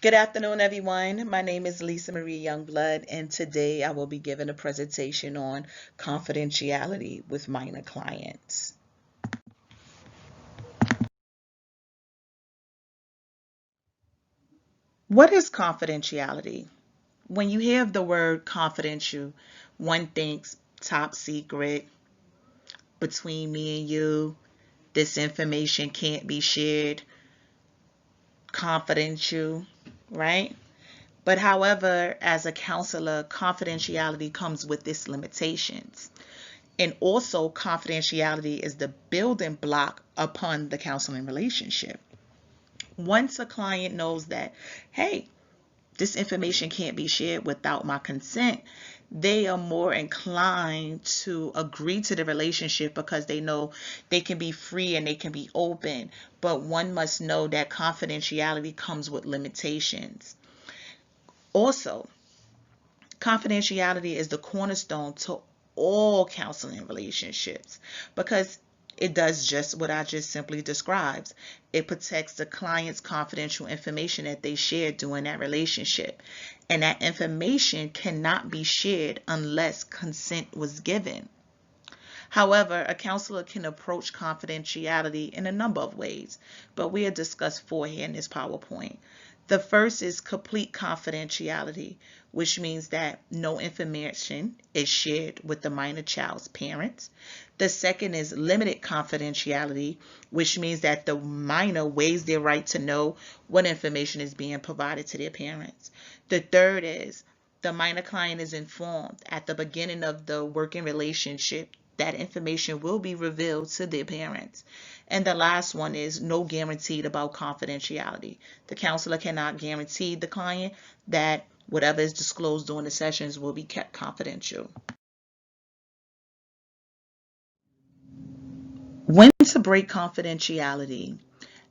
Good afternoon, everyone. My name is Lisa Marie Youngblood, and today I will be giving a presentation on confidentiality with minor clients. What is confidentiality? When you hear the word confidential, one thinks top secret, between me and you, this information can't be shared, confidential, right? But however, as a counselor, confidentiality comes with its limitations. And also, confidentiality is the building block upon the counseling relationship. Once a client knows that, hey, this information can't be shared without my consent, they are more inclined to agree to the relationship because they know they can be free and they can be open. But one must know that confidentiality comes with limitations. Also, confidentiality is the cornerstone to all counseling relationships because it does just what I just simply described. It protects the client's confidential information that they share during that relationship. And that information cannot be shared unless consent was given. However, a counselor can approach confidentiality in a number of ways, but we'll discuss four here in this PowerPoint. The first is complete confidentiality, which means that no information is shared with the minor child's parents. The second is limited confidentiality, which means that the minor waives their right to know what information is being provided to their parents. The third is the minor client is informed at the beginning of the working relationship that information will be revealed to their parents. And the last one is no guaranteed about confidentiality. The counselor cannot guarantee the client that whatever is disclosed during the sessions will be kept confidential. When to break confidentiality?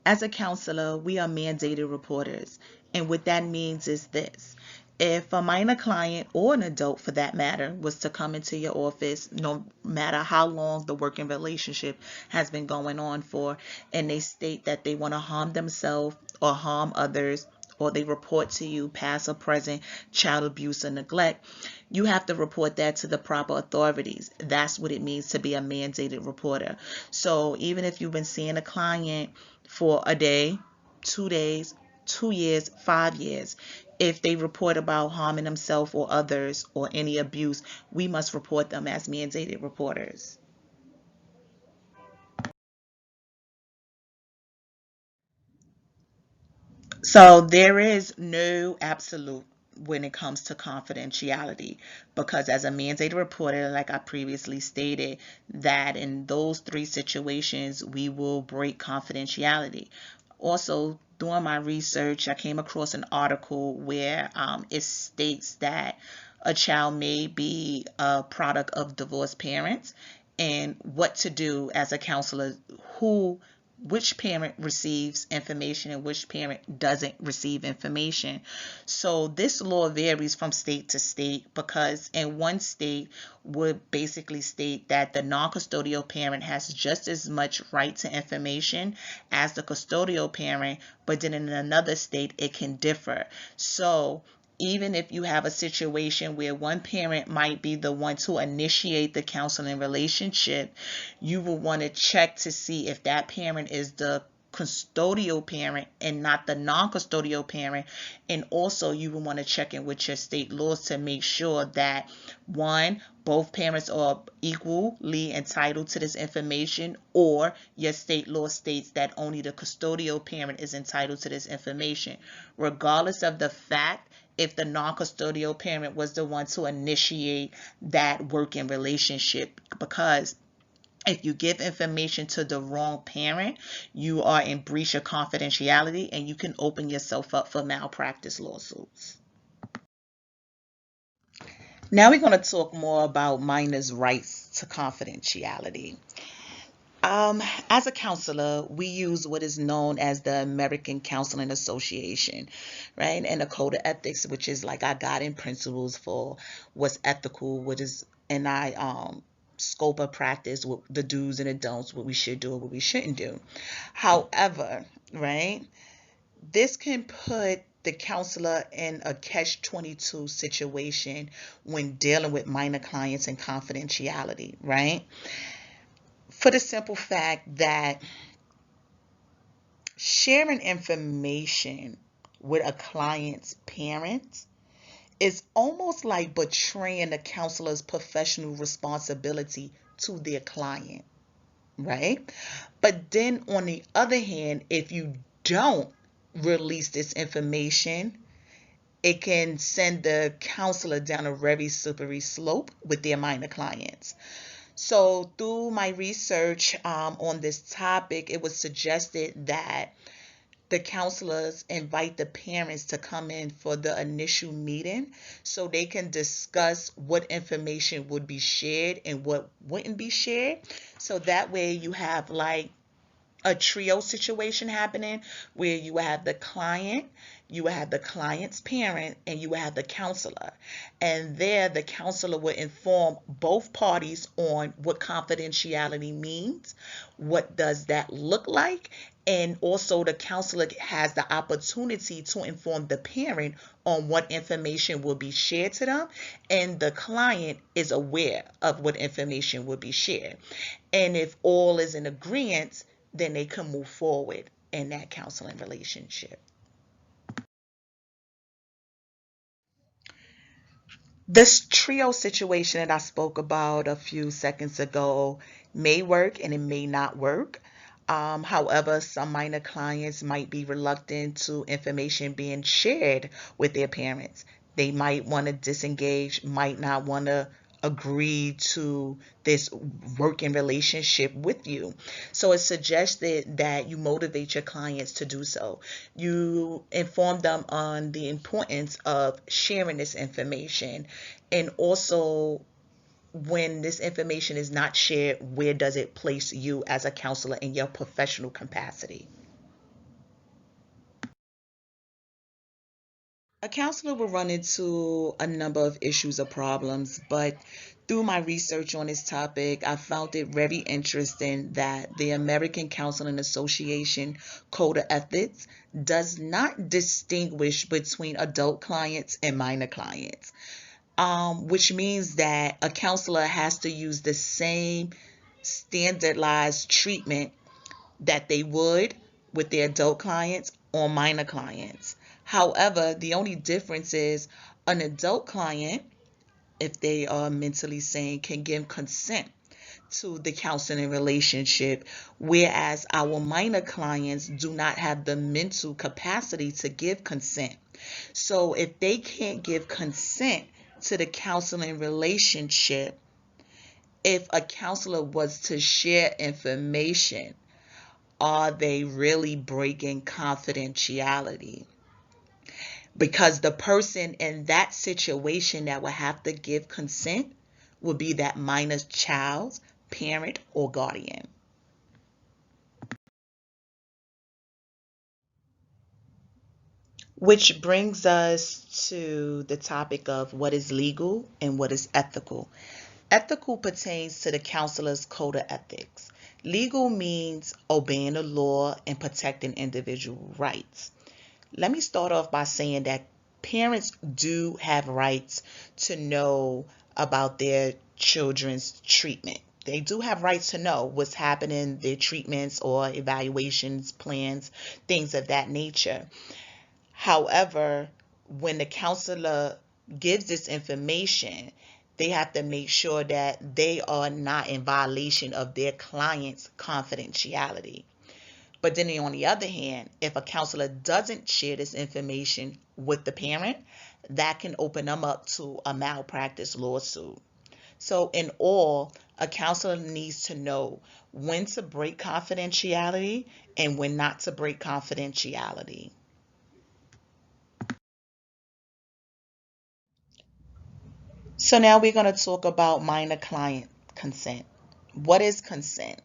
As a counselor, we are mandated reporters. And what that means is this. If a minor client or an adult for that matter was to come into your office, no matter how long the working relationship has been going on for, and they state that they want to harm themselves or harm others, or they report to you past or present child abuse or neglect, you have to report that to the proper authorities. That's what it means to be a mandated reporter. So even if you've been seeing a client for a day, 2 days, 2 years, 5 years, if they report about harming themselves or others or any abuse, we must report them as mandated reporters. So there is no absolute when it comes to confidentiality because as a mandated reporter, like I previously stated, that in those three situations we will break confidentiality. Also, doing my research, I came across an article where it states that a child may be a product of divorced parents and what to do as a counselor, who which parent receives information and which parent doesn't receive information. So this law varies from state to state because in one state would basically state that the non-custodial parent has just as much right to information as the custodial parent, but then in another state it can differ. So even if you have a situation where one parent might be the one to initiate the counseling relationship, you will want to check to see if that parent is the custodial parent and not the non-custodial parent. And also you will want to check in with your state laws to make sure that one, both parents are equally entitled to this information, or your state law states that only the custodial parent is entitled to this information, regardless of the fact if the non-custodial parent was the one to initiate that working relationship. Because if you give information to the wrong parent, you are in breach of confidentiality and you can open yourself up for malpractice lawsuits. Now we're going to talk more about minors' rights to confidentiality. As a counselor, we use what is known as the American Counseling Association, right? And the Code of Ethics, which is like our guiding principles for what's ethical, what is in our scope of practice, what the do's and the don'ts, what we should do and what we shouldn't do. However, right, this can put the counselor in a catch-22 situation when dealing with minor clients and confidentiality, right? For the simple fact that sharing information with a client's parents is almost like betraying the counselor's professional responsibility to their client, right? But then on the other hand, if you don't release this information, it can send the counselor down a very slippery slope with their minor clients. So through my research on this topic, it was suggested that the counselors invite the parents to come in for the initial meeting so they can discuss what information would be shared and what wouldn't be shared. So that way you have like a trio situation happening where you have the client, you have the client's parent, and you have the counselor. And there, the counselor will inform both parties on what confidentiality means, what does that look like, and also the counselor has the opportunity to inform the parent on what information will be shared to them, and the client is aware of what information will be shared. And if all is in agreement, then they can move forward in that counseling relationship. This trio situation that I spoke about a few seconds ago may work and it may not work. However, some minor clients might be reluctant to information being shared with their parents. They might want to disengage, might not want to agree to this working relationship with you. So it's suggested that you motivate your clients to do so. You inform them on the importance of sharing this information, and also when this information is not shared, where does it place you as a counselor in your professional capacity? A counselor will run into a number of issues or problems, but through my research on this topic, I found it very interesting that the American Counseling Association Code of Ethics does not distinguish between adult clients and minor clients, which means that a counselor has to use the same standardized treatment that they would with their adult clients or minor clients. However, the only difference is an adult client, if they are mentally sane, can give consent to the counseling relationship, whereas our minor clients do not have the mental capacity to give consent. So if they can't give consent to the counseling relationship, if a counselor was to share information, are they really breaking confidentiality? Because the person in that situation that would have to give consent would be that minor child's parent or guardian. Which brings us to the topic of what is legal and what is ethical. Ethical pertains to the counselor's code of ethics. Legal means obeying the law and protecting individual rights. Let me start off by saying that parents do have rights to know about their children's treatment. They do have rights to know what's happening, their treatments or evaluations, plans, things of that nature. However, when the counselor gives this information, they have to make sure that they are not in violation of their client's confidentiality. But then on the other hand, if a counselor doesn't share this information with the parent, that can open them up to a malpractice lawsuit. So in all, a counselor needs to know when to break confidentiality and when not to break confidentiality. So now we're going to talk about minor client consent. What is consent?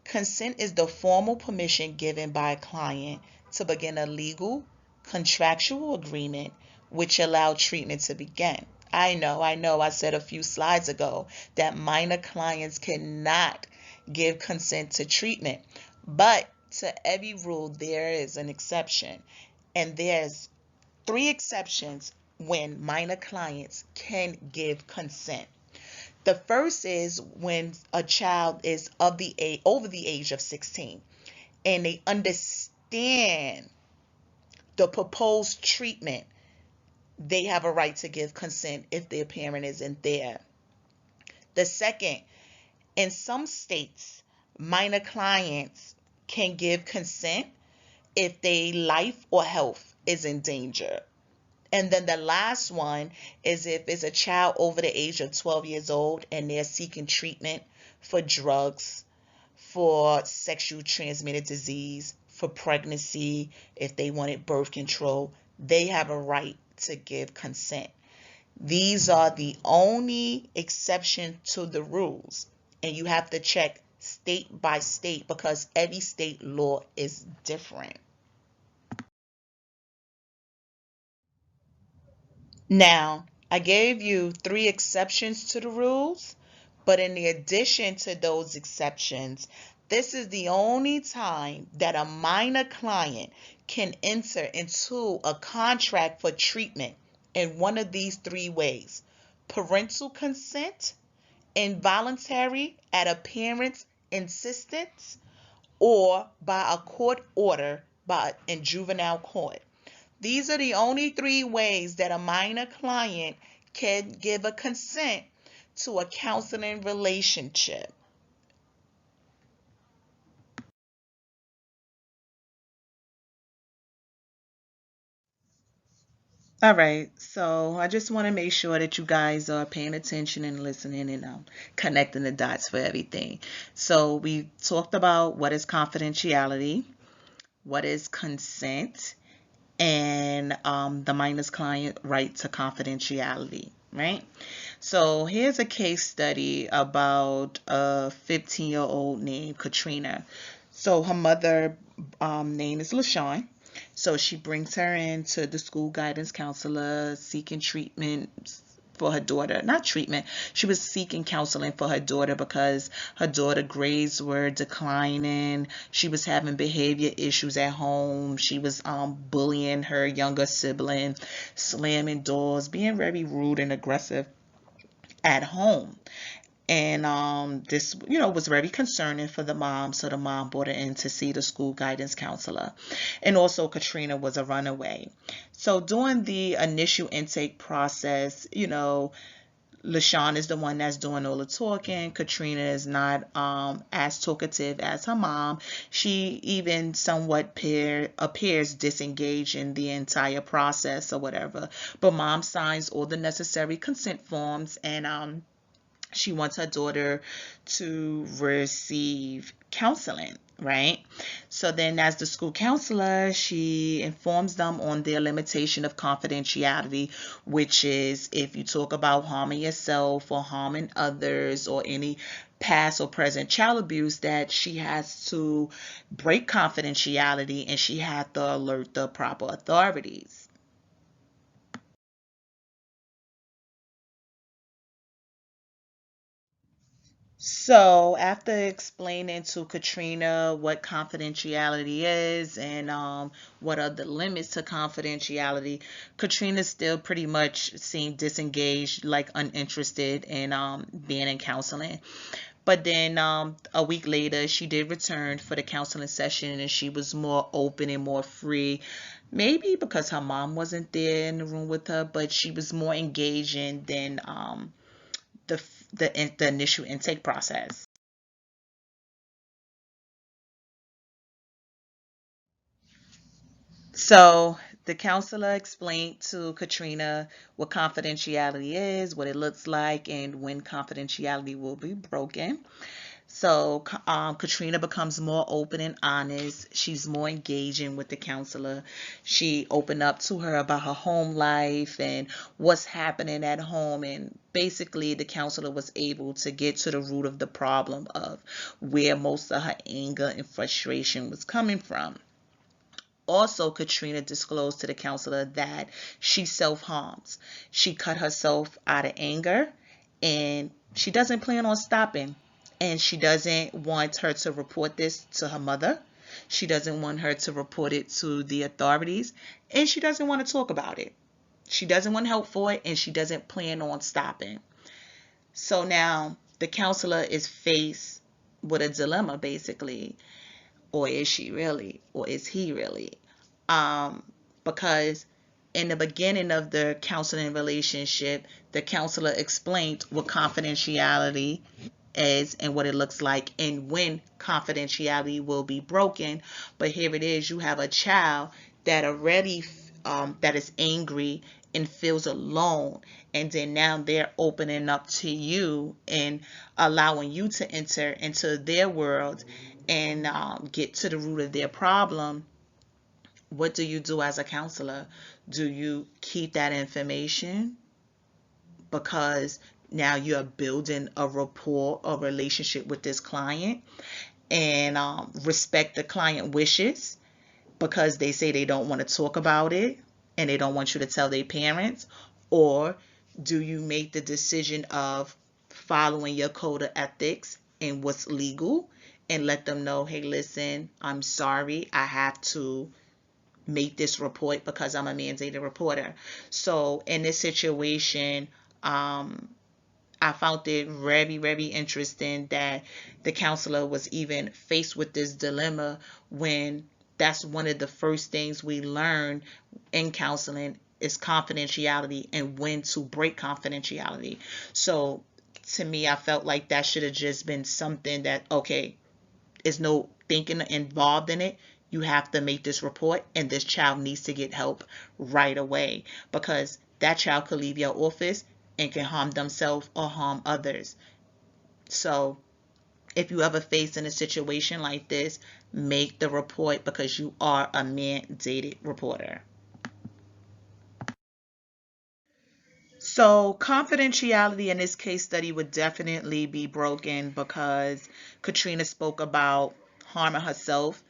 Consent is the formal permission given by a client to begin a legal, contractual agreement which allow treatment to begin. I said a few slides ago that minor clients cannot give consent to treatment, but to every rule there is an exception, and there's three exceptions when minor clients can give consent. The first is when a child is over the age of 16 and they understand the proposed treatment. They have a right to give consent if their parent isn't there. The second, in some states, minor clients can give consent if their life or health is in danger. And then the last one is if it's a child over the age of 12 years old and they're seeking treatment for drugs, for sexual transmitted disease, for pregnancy, if they wanted birth control, they have a right to give consent. These are the only exception to the rules. And you have to check state by state because every state law is different. Now, I gave you three exceptions to the rules, but in addition to those exceptions, this is the only time that a minor client can enter into a contract for treatment in one of these three ways: parental consent, involuntary at a parent's insistence, or by a court order in juvenile court. These are the only three ways that a minor client can give a consent to a counseling relationship. All right, so I just want to make sure that you guys are paying attention and listening and connecting the dots for everything. So we talked about what is confidentiality, what is consent, and the minor's client right to confidentiality, right? So here's a case study about a 15-year-old named Katrina. So her mother name is LaShawn. So she brings her in to the school guidance counselor seeking treatment for her daughter. Not treatment. She was seeking counseling for her daughter because her daughter grades were declining. She was having behavior issues at home. She was bullying her younger sibling, slamming doors, being very rude and aggressive at home. And this, was very concerning for the mom. So the mom brought her in to see the school guidance counselor. And also Katrina was a runaway. So during the initial intake process, LaShawn is the one that's doing all the talking. Katrina is not as talkative as her mom. She even somewhat appears disengaged in the entire process or whatever. But mom signs all the necessary consent forms, and she wants her daughter to receive counseling, right? So then as the school counselor, she informs them on their limitation of confidentiality, which is if you talk about harming yourself or harming others or any past or present child abuse, that she has to break confidentiality and she has to alert the proper authorities. So, after explaining to Katrina what confidentiality is and what are the limits to confidentiality, Katrina still pretty much seemed disengaged, like uninterested in being in counseling. But then a week later, she did return for the counseling session and she was more open and more free. Maybe because her mom wasn't there in the room with her, but she was more engaging than the the initial intake process. So the counselor explained to Katrina what confidentiality is, what it looks like, and when confidentiality will be broken. So Katrina becomes more open and honest. She's more engaging with the counselor. She opened up to her about her home life and what's happening at home. And basically, the counselor was able to get to the root of the problem of where most of her anger and frustration was coming from. Also, Katrina disclosed to the counselor that she self-harms. She cut herself out of anger and she doesn't plan on stopping. And she doesn't want her to report this to her mother. She doesn't want her to report it to the authorities, and she doesn't want to talk about it. She doesn't want help for it, and she doesn't plan on stopping. So now the counselor is faced with a dilemma, basically. Or is she really? Or is he really? Because in the beginning of the counseling relationship, the counselor explained what confidentiality is and what it looks like and when confidentiality will be broken. But here it is, you have a child that already that is angry and feels alone, and then now they're opening up to you and allowing you to enter into their world and get to the root of their problem. What do you do as a counselor? Do you keep that information because now you're building a rapport, a relationship with this client, and respect the client wishes because they say they don't want to talk about it and they don't want you to tell their parents? Or do you make the decision of following your code of ethics and what's legal and let them know, hey, listen, I'm sorry, I have to make this report because I'm a mandated reporter. So in this situation, I found it very, very interesting that the counselor was even faced with this dilemma when that's one of the first things we learn in counseling is confidentiality and when to break confidentiality. So to me, I felt like that should have just been something that, okay, there's no thinking involved in it. You have to make this report, and this child needs to get help right away because that child could leave your office and can harm themselves or harm others. So if you ever face in a situation like this, make the report because you are a mandated reporter. So confidentiality in this case study would definitely be broken because Katrina spoke about harming herself.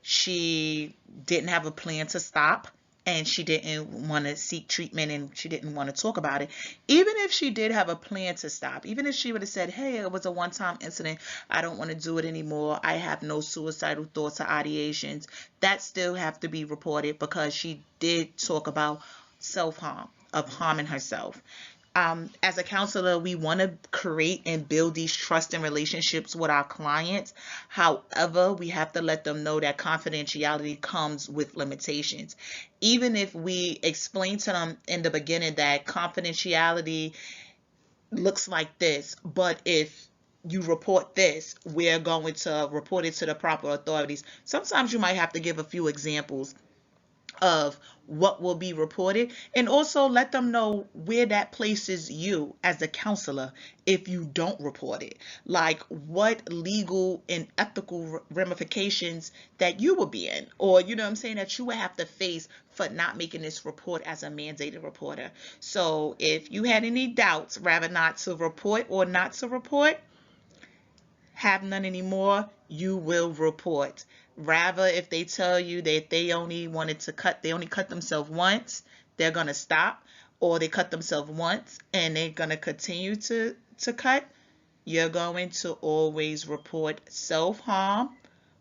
She didn't have a plan to stop, and she didn't want to seek treatment, and she didn't want to talk about it. Even if she did have a plan to stop, even if she would have said, hey, it was a one-time incident, I don't want to do it anymore, I have no suicidal thoughts or ideations, that still have to be reported because she did talk about self-harm, of harming herself. As a counselor, we want to create and build these trust and relationships with our clients. However, we have to let them know that confidentiality comes with limitations. Even if we explain to them in the beginning that confidentiality looks like this, but if you report this, we're going to report it to the proper authorities. Sometimes you might have to give a few examples of what will be reported, and also let them know where that places you as a counselor if you don't report it, like what legal and ethical ramifications that you will be in, or you know what I'm saying, that you would have to face for not making this report as a mandated reporter. So if you had any doubts rather not to report or not to report, have none anymore, you will report. Rather, if they tell you that they only wanted to cut, they only cut themselves once, they're going to stop, or they cut themselves once and they're going to continue to cut, you're going to always report self-harm,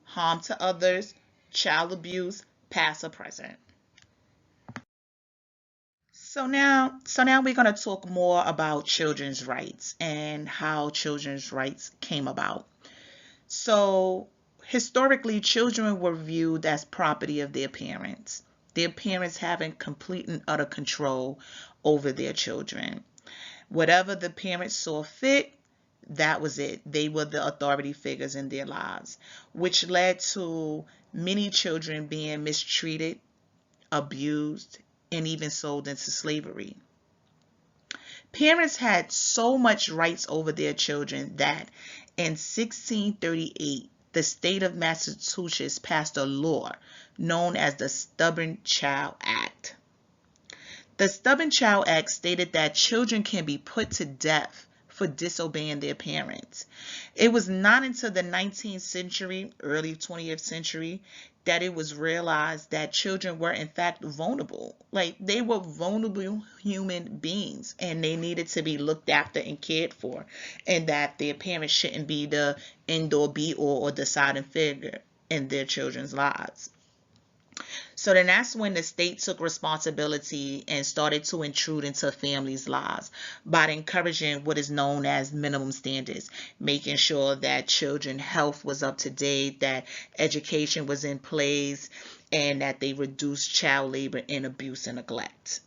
harm to others, child abuse, past or present. So now we're going to talk more about children's rights and how children's rights came about. So historically, children were viewed as property of their parents. Their parents having complete and utter control over their children. Whatever the parents saw fit, that was it. They were the authority figures in their lives, which led to many children being mistreated, abused, and even sold into slavery. Parents had so much rights over their children that in 1638, the state of Massachusetts passed a law known as the Stubborn Child Act. The Stubborn Child Act stated that children can be put to death for disobeying their parents. It was not until the 19th century, early 20th century, that it was realized that children were in fact vulnerable. Like they were vulnerable human beings and they needed to be looked after and cared for, and that their parents shouldn't be the end or be all or deciding figure in their children's lives. So then that's when the state took responsibility and started to intrude into families' lives by encouraging what is known as minimum standards, making sure that children health was up to date, that education was in place, and that they reduced child labor and abuse and neglect.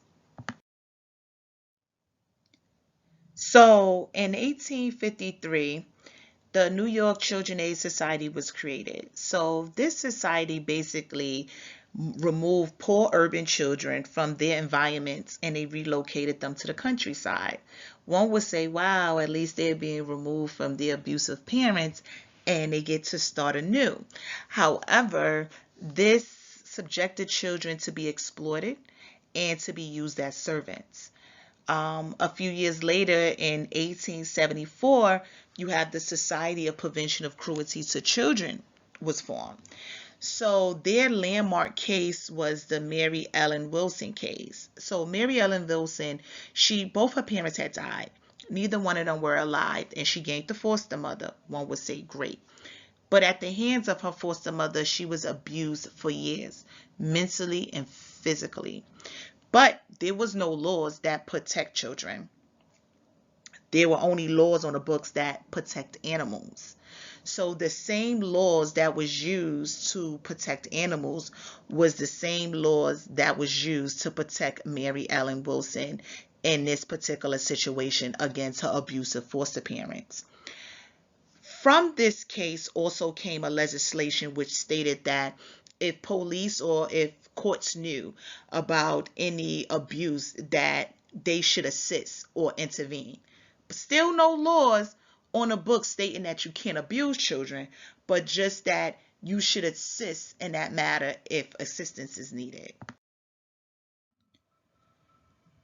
So in 1853, the New York Children Aid Society was created. So this society basically removed poor urban children from their environments and they relocated them to the countryside. One would say, wow, at least they're being removed from their abusive parents and they get to start anew. However, this subjected children to be exploited and to be used as servants. A few years later, in 1874, you have the Society of Prevention of Cruelty to Children was formed. So their landmark case was the Mary Ellen Wilson case. So Mary Ellen Wilson, both her parents had died. Neither one of them were alive, and she gained the foster mother. One would say great. But at the hands of her foster mother, she was abused for years, mentally and physically. But there was no laws that protect children. There were only laws on the books that protect animals. So the same laws that was used to protect animals was the same laws that was used to protect Mary Ellen Wilson in this particular situation against her abusive foster parents. From this case also came a legislation which stated that if police or if courts knew about any abuse, that they should assist or intervene. But still no laws on the book stating that you can't abuse children, but just that you should assist in that matter if assistance is needed.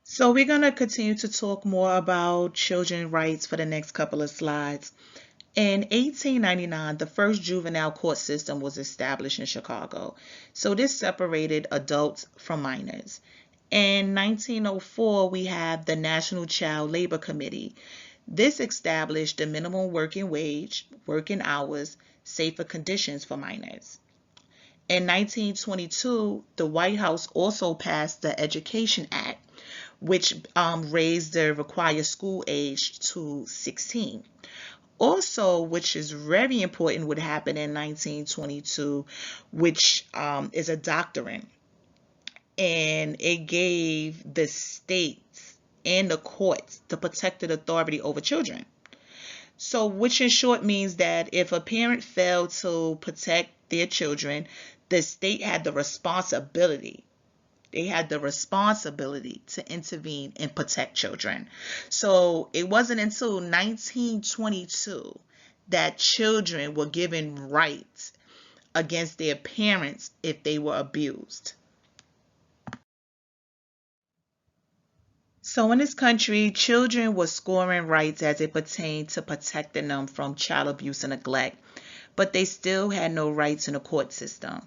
So we're going to continue to talk more about children's rights for the next couple of slides. In 1899, the first juvenile court system was established in Chicago. So this separated adults from minors. In 1904, we have the National Child Labor Committee. This established the minimum working wage, working hours, safer conditions for minors. In 1922, the White House also passed the Education Act, which raised the required school age to 16. Also, which is very important, would happen in 1922, which is a doctrine, and it gave the states and the courts the protected authority over children. So, which in short means that if a parent failed to protect their children, the state had the responsibility. They had the responsibility to intervene and protect children. So it wasn't until 1922 that children were given rights against their parents if they were abused. So in this country, children were scoring rights as it pertained to protecting them from child abuse and neglect, but they still had no rights in the court system.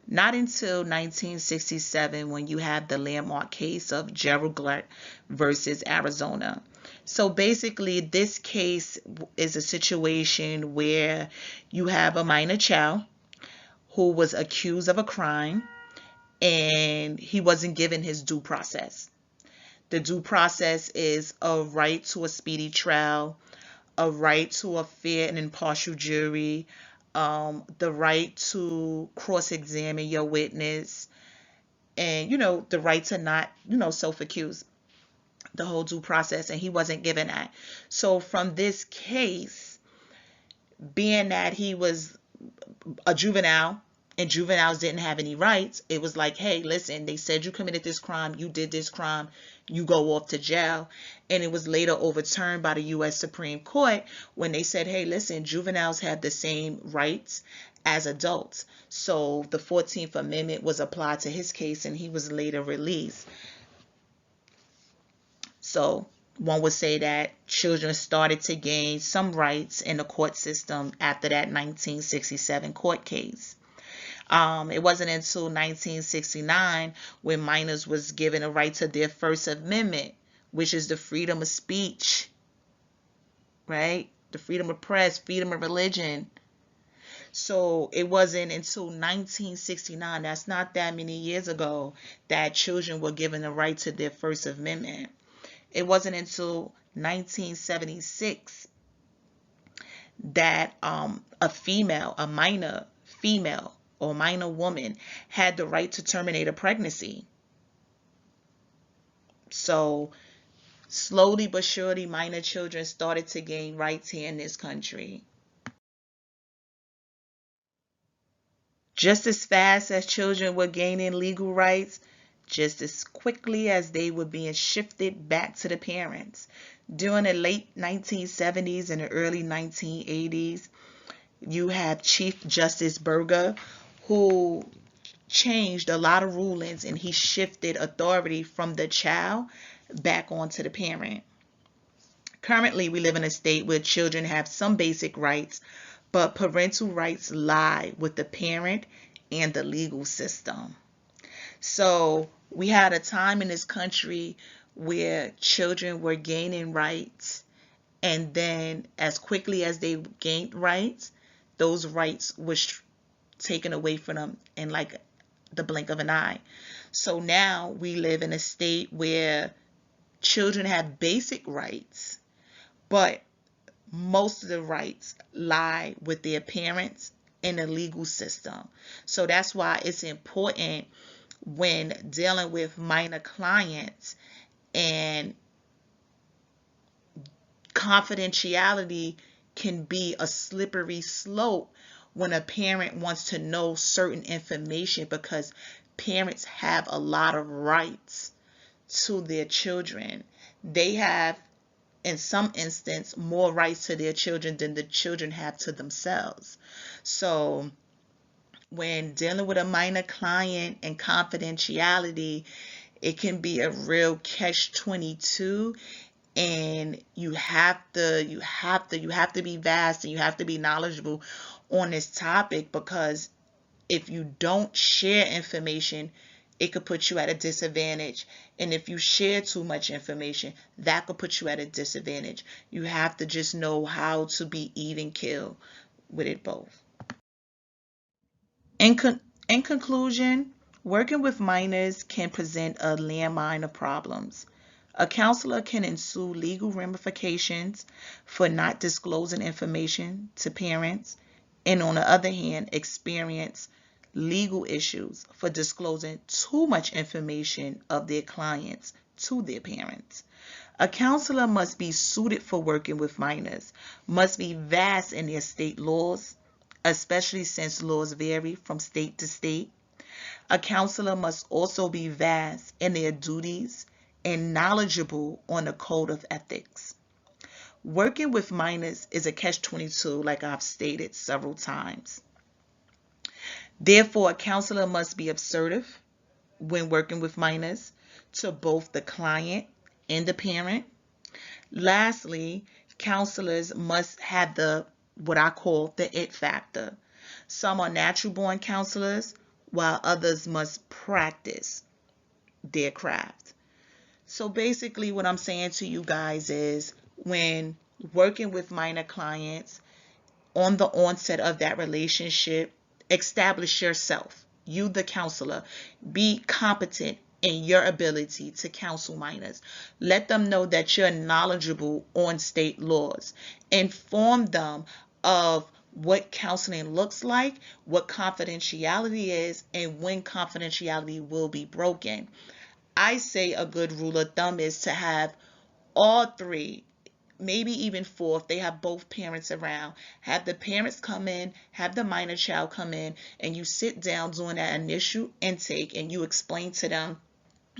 Not until 1967 when you have the landmark case of Gerald Gluck versus Arizona. So basically, this case is a situation where you have a minor child who was accused of a crime and he wasn't given his due process. The due process is a right to a speedy trial, a right to a fair and impartial jury, the right to cross-examine your witness, and the right to not self-accuse, the whole due process, and he wasn't given that. So from this case, being that he was a juvenile and juveniles didn't have any rights, it was like, hey, listen, they said you committed this crime, you did this crime, you go off to jail. And it was later overturned by the U.S. Supreme Court when they said, hey, listen, juveniles have the same rights as adults. So the 14th Amendment was applied to his case and he was later released. So one would say that children started to gain some rights in the court system after that 1967 court case. It wasn't until 1969 when minors was given a right to their First Amendment, which is the freedom of speech, right? The freedom of press, freedom of religion. So it wasn't until 1969, that's not that many years ago, that children were given the right to their First Amendment. It wasn't until 1976 that a minor female or minor woman had the right to terminate a pregnancy. So slowly but surely, minor children started to gain rights here in this country. Just as fast as children were gaining legal rights, just as quickly as they were being shifted back to the parents. During the late 1970s and the early 1980s, you have Chief Justice Burger, who changed a lot of rulings, and he shifted authority from the child back onto the parent. Currently, we live in a state where children have some basic rights, but parental rights lie with the parent and the legal system. So we had a time in this country where children were gaining rights, and then as quickly as they gained rights, those rights were taken away from them in like the blink of an eye. So now we live in a state where children have basic rights, but most of the rights lie with their parents in the legal system. So that's why it's important when dealing with minor clients, and confidentiality can be a slippery slope when a parent wants to know certain information, because parents have a lot of rights to their children. They have, in some instance, more rights to their children than the children have to themselves. So when dealing with a minor client and confidentiality, it can be a real catch-22, and you have to be vast, and you have to be knowledgeable on this topic, because if you don't share information, it could put you at a disadvantage. And if you share too much information, that could put you at a disadvantage. You have to just know how to be even keel with it both. In, in conclusion, working with minors can present a landmine of problems. A counselor can ensue legal ramifications for not disclosing information to parents, and on the other hand, experience legal issues for disclosing too much information of their clients to their parents. A counselor must be suited for working with minors, must be vast in their state laws, especially since laws vary from state to state. A counselor must also be vast in their duties and knowledgeable on the code of ethics. Working with minors is a catch-22, like I've stated several times. Therefore, a counselor must be assertive when working with minors to both the client and the parent. Lastly, counselors must have what I call the it factor. Some are natural born counselors, while others must practice their craft. So basically what I'm saying to you guys is, when working with minor clients, on the onset of that relationship, establish yourself. You, the counselor, be competent in your ability to counsel minors. Let them know that you're knowledgeable on state laws. Inform them of what counseling looks like, what confidentiality is, and when confidentiality will be broken. I say a good rule of thumb is to have all three, maybe even four, if they have both parents around. Have the parents come in, have the minor child come in, and you sit down during that initial intake, and you explain to them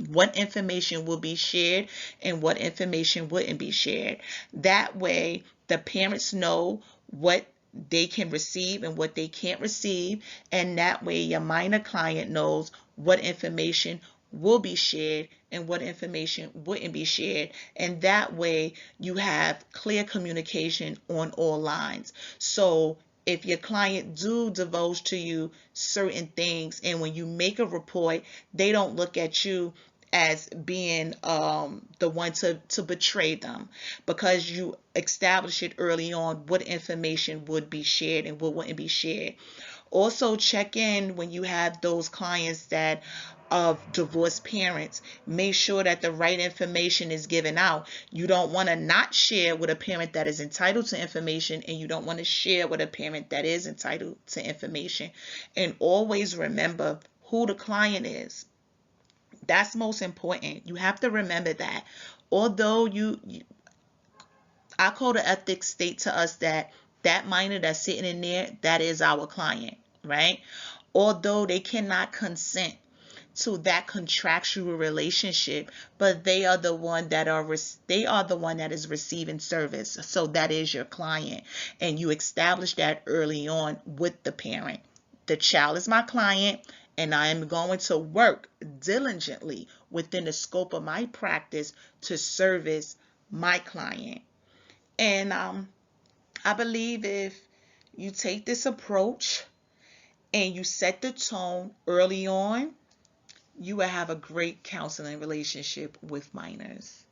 what information will be shared and what information wouldn't be shared. That way, the parents know what they can receive and what they can't receive, and that way your minor client knows what information will be shared and what information wouldn't be shared, and that way you have clear communication on all lines. So if your client do divulge to you certain things, and when you make a report, they don't look at you as being the one to betray them, because you establish it early on what information would be shared and what wouldn't be shared. Also, check in when you have those clients that of divorced parents. Make sure that the right information is given out. You don't want to not share with a parent that is entitled to information, and you don't want to share with a parent that is entitled to information. And always remember who the client is. That's most important. You have to remember that. Although our code of ethics state to us that that minor that's sitting in there, that is our client, right? Although they cannot consent to that contractual relationship, but they are the one that is receiving service. So that is your client, and you establish that early on with the parent. The child is my client, and I am going to work diligently within the scope of my practice to service my client. And I believe if you take this approach and you set the tone early on, you will have a great counseling relationship with minors.